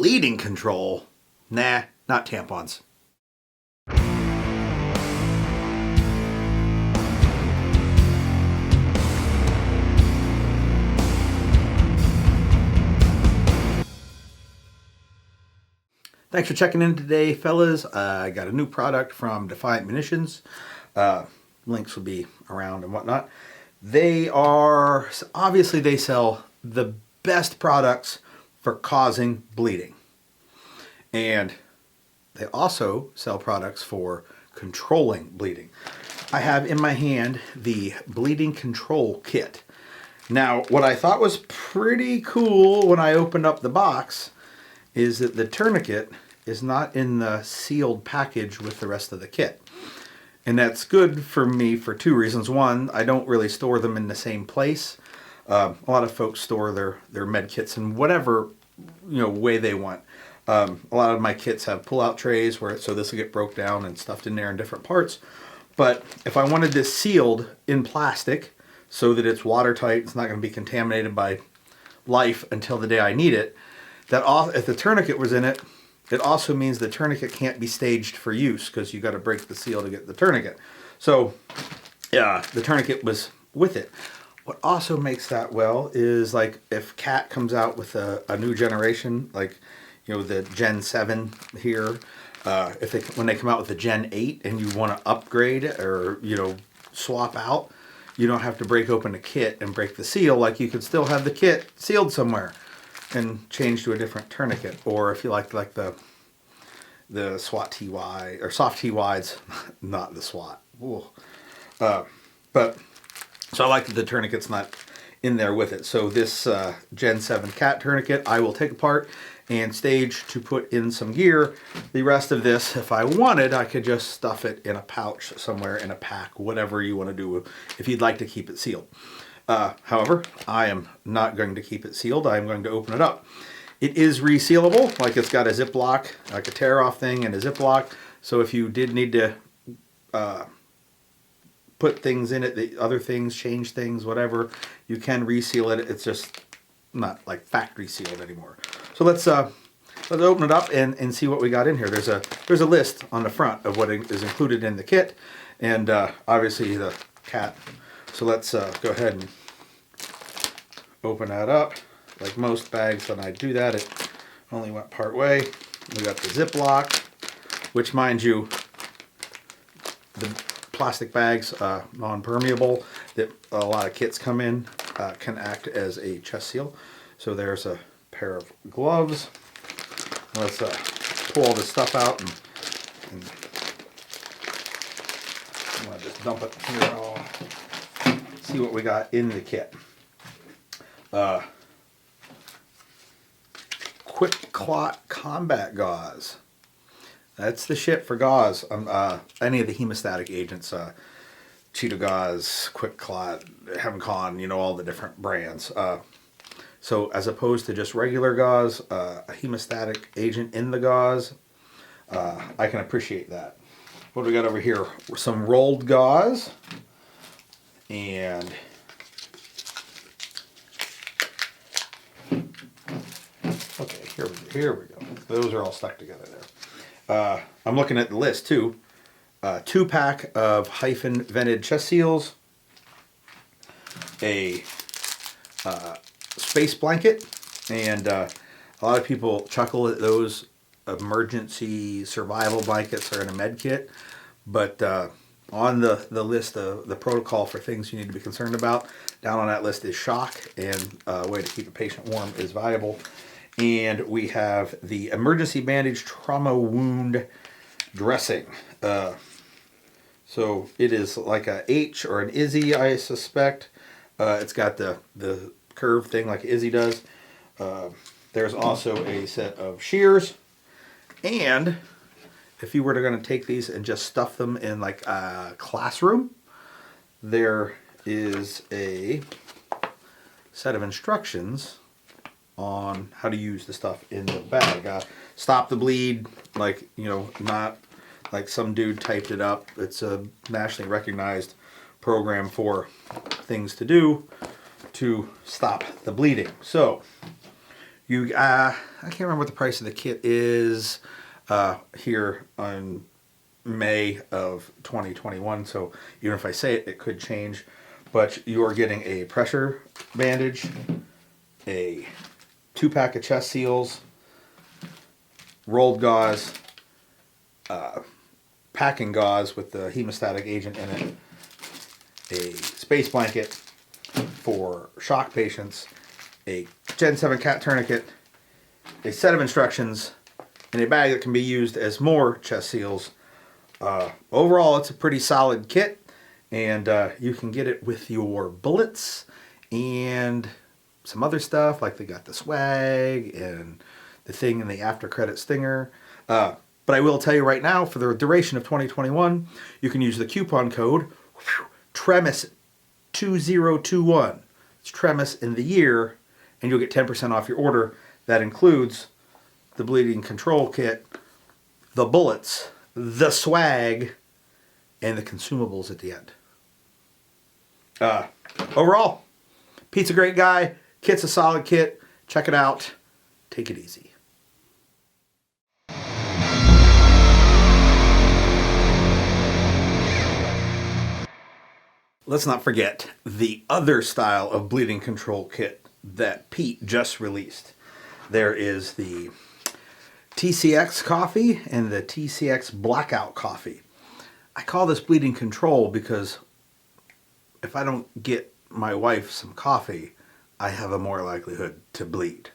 bleeding control? Nah, not tampons. Thanks for checking in today, fellas. I got a new product from Defiant Munitions. Links will be around and whatnot. They sell the best products for causing bleeding. And they also sell products for controlling bleeding. I have in my hand the bleeding control kit. Now, what I thought was pretty cool when I opened up the box is that the tourniquet is not in the sealed package with the rest of the kit. And that's good for me for two reasons. One, I don't really store them in the same place. A lot of folks store their med kits in whatever way they want. A lot of my kits have pull-out trays so this will get broke down and stuffed in there in different parts. But if I wanted this sealed in plastic so that it's watertight, it's not going to be contaminated by life until the day I need it, if the tourniquet was in it, it also means the tourniquet can't be staged for use because you got to break the seal to get the tourniquet. So, yeah, the tourniquet was with it. What also makes that well is like if CAT comes out with a new generation, like the Gen 7 here, when they come out with the Gen 8 and you want to upgrade or swap out, you don't have to break open the kit and break the seal. Like you could still have the kit sealed somewhere and change to a different tourniquet. Or if you like the SWAT TY or soft TYs, not the SWAT. So I like that the tourniquet's not in there with it. So this Gen 7 CAT tourniquet I will take apart and stage to put in some gear. The rest of this, if I wanted, I could just stuff it in a pouch somewhere in a pack, whatever you want to do if you'd like to keep it sealed. However, I am not going to keep it sealed. I'm going to open it up. It is resealable, like it's got a Ziploc, like a tear-off thing and a Ziploc. So if you did need to put things in it, the other things, change things, whatever, you can reseal it. It's just not like factory sealed anymore. So let's open it up and see what we got in here. There's a list on the front of what is included in the kit, and obviously the CAT. So let's go ahead and open that up. Like most bags, when I do that, it only went part way. We got the Ziploc, which, mind you, the plastic bags, non-permeable, that a lot of kits come in, can act as a chest seal. So there's a pair of gloves. Let's pull all this stuff out and I'm gonna just dump it here. See what we got in the kit. Quick Clot Combat Gauze. That's the shit for gauze. Any of the hemostatic agents, Cheetah Gauze, Quick Clot, HemCon, all the different brands. So as opposed to just regular gauze, a hemostatic agent in the gauze, I can appreciate that. What do we got over here? Some rolled gauze. And okay, here we go. Those are all stuck together there. I'm looking at the list too. 2-pack of hyphen vented chest seals, a space blanket, and a lot of people chuckle at those emergency survival blankets are in a med kit, but on the list, the protocol for things you need to be concerned about, down on that list is shock, and a way to keep a patient warm is valuable. And we have the emergency bandage trauma wound dressing. So it is like a H or an Izzy, I suspect. It's got the curved thing like Izzy does. There's also a set of shears, and if you were going to take these and just stuff them in like a classroom, there is a set of instructions on how to use the stuff in the bag. Stop the bleed, not like some dude typed it up. It's a nationally recognized program for things to do to stop the bleeding. So I can't remember what the price of the kit is here on May of 2021, so even if I say it, it could change. But you are getting a pressure bandage, a 2-pack of chest seals, rolled gauze, packing gauze with the hemostatic agent in it, a space blanket for shock patients, a Gen 7 cat tourniquet, a set of instructions, and a bag that can be used as more chest seals. Overall, it's a pretty solid kit, and you can get it with your bullets and some other stuff, like they got the swag and the thing in the after credit stinger. But I will tell you right now, for the duration of 2021, you can use the coupon code Tremis2021. It's Tremis in the year, and you'll get 10% off your order. That includes the bleeding control kit, the bullets, the swag, and the consumables at the end. Overall, Pete's a great guy. Kit's a solid kit. Check it out. Take it easy. Let's not forget the other style of bleeding control kit that Pete just released. There is the TCX coffee and the TCX blackout coffee. I call this bleeding control because if I don't get my wife some coffee, I have a more likelihood to bleed.